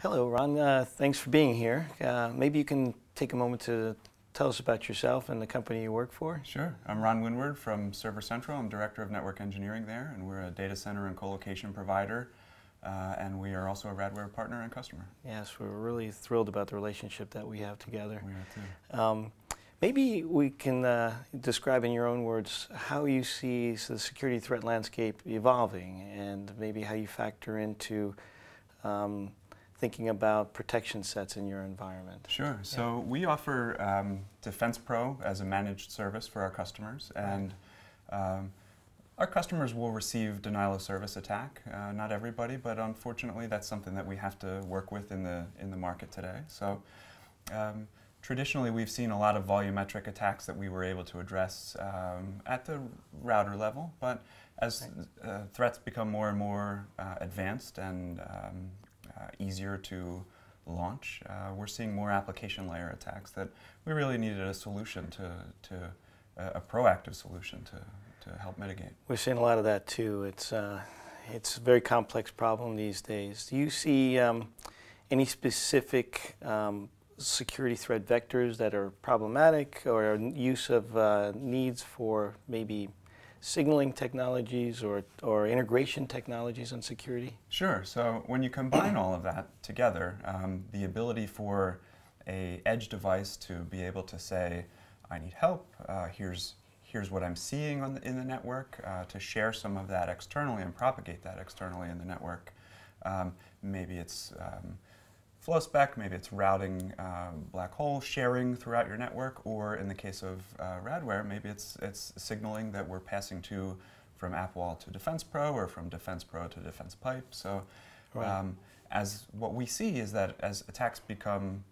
Hello, Ron. Thanks for being here. Maybe you can take a moment to tell us about yourself and the company you work for. Sure. I'm Ron Winward from ServerCentral. I'm Director of Network Engineering there, and we're a data center and co-location provider, and we are also a Radware partner and customer. Yes, we're really thrilled about the relationship that we have together. We are too. Maybe we can describe in your own words how you see the security threat landscape evolving and maybe how you factor into thinking about protection sets in your environment. Sure. So we offer Defense Pro as a managed service for our customers, and our customers will receive denial of service attack. Not everybody, but unfortunately that's something that we have to work with in the market today. So traditionally we've seen a lot of volumetric attacks that we were able to address at the router level, but as threats become more and more advanced and easier to launch, we're seeing more application layer attacks that we really needed a solution a proactive solution to help mitigate. We're seeing a lot of that too. It's a very complex problem these days. Do you see any specific security threat vectors that are problematic, or use of needs for maybe signaling technologies or integration technologies in security? Sure. So when you combine all of that together, the ability for an edge device to be able to say, I need help, here's what I'm seeing in the network, to share some of that externally and propagate that externally in the network. Maybe it's flow spec, maybe it's routing black hole sharing throughout your network, or in the case of Radware, maybe it's signaling that we're passing from app wall to Defense Pro or from Defense Pro to Defense Pipe. So as what we see is that as attacks become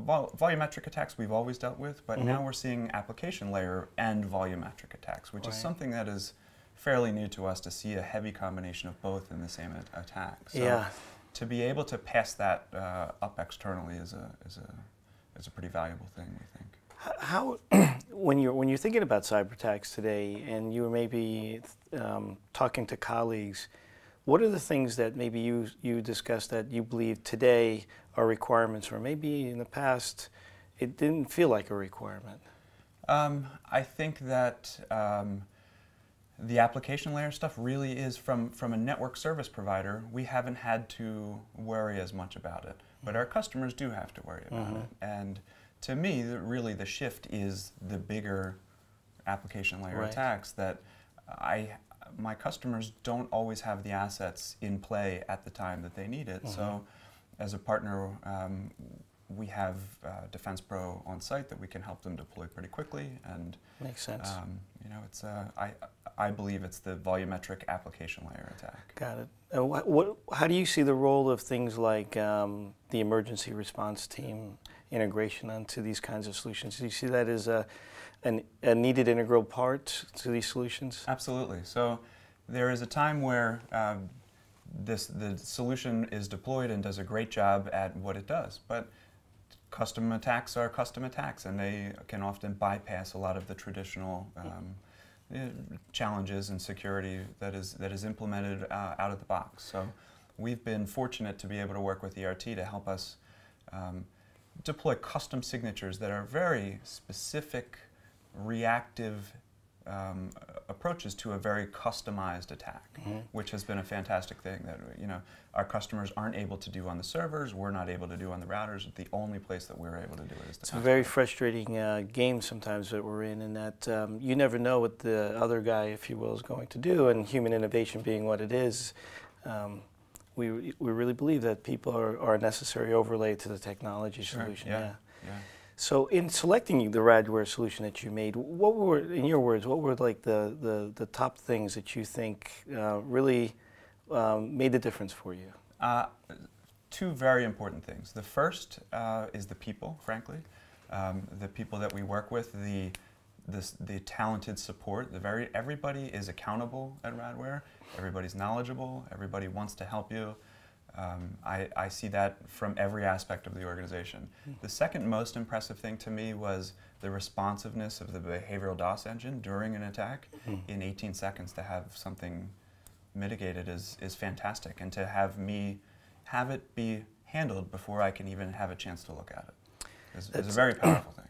volumetric attacks we've always dealt with, but now we're seeing application layer and volumetric attacks, which is something that is fairly new to us, to see a heavy combination of both in the same attack. So to be able to pass that up externally is a pretty valuable thing, we think. How, when you're thinking about cyber attacks today, and you were maybe talking to colleagues, what are the things that maybe you discussed that you believe today are requirements, or maybe in the past it didn't feel like a requirement? I think that the application layer stuff really is from a network service provider. We haven't had to worry as much about it, but our customers do have to worry about it. And to me, really the shift is the bigger application layer attacks that my customers don't always have the assets in play at the time that they need it. So as a partner, we have Defense Pro on site that we can help them deploy pretty quickly. And makes sense. You know, it's I believe it's the volumetric application layer attack. Got it. How do you see the role of things like the emergency response team integration onto these kinds of solutions? Do you see that as a needed integral part to these solutions? Absolutely. So there is a time where the solution is deployed and does a great job at what it does, but custom attacks are custom attacks, and they can often bypass a lot of the traditional challenges and security that is implemented out of the box. So we've been fortunate to be able to work with ERT to help us deploy custom signatures that are very specific, reactive approaches to a very customized attack, which has been a fantastic thing that our customers aren't able to do on the servers, we're not able to do on the routers. The only place that we're able to do it is the It's a very frustrating game sometimes that we're in that you never know what the other guy, if you will, is going to do, and human innovation being what it is, we really believe that people are a necessary overlay to the technology solution. Yeah. So in selecting the Radware solution that you made, what were, in your words, what were like the top things that you think really made the difference for you? Two very important things. The first is the people, frankly. The people that we work with, the talented support. Everybody is accountable at Radware. Everybody's knowledgeable. Everybody wants to help you. I see that from every aspect of the organization. The second most impressive thing to me was the responsiveness of the behavioral DOS engine during an attack. In 18 seconds to have something mitigated is fantastic, and to have me have it be handled before I can even have a chance to look at it. It's a very powerful thing.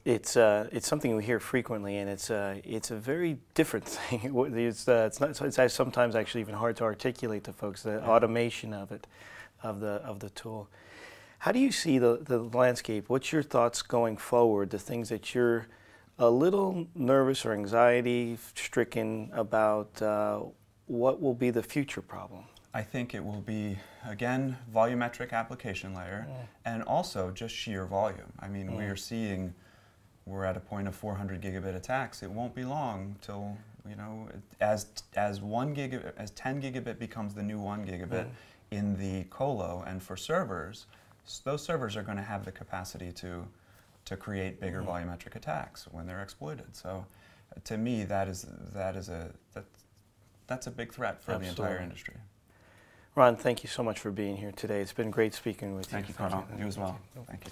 It's something we hear frequently, and it's a very different thing. I sometimes actually even hard to articulate to folks the automation of it, of the tool. How do you see the landscape? What's your thoughts going forward? The things that you're a little nervous or anxiety stricken about, what will be the future problem? I think it will be, again, volumetric application layer, and also just sheer volume. I mean, we're at a point of 400 gigabit attacks. It won't be long till, you know, as 10 gigabit becomes the new 1 gigabit in the colo, and for servers, those servers are going to have the capacity to create bigger volumetric attacks when they're exploited. So, to me, that's a big threat for the entire industry. Ron, thank you so much for being here today. It's been great speaking with you. Thank you, Carl. You as well. Thank you.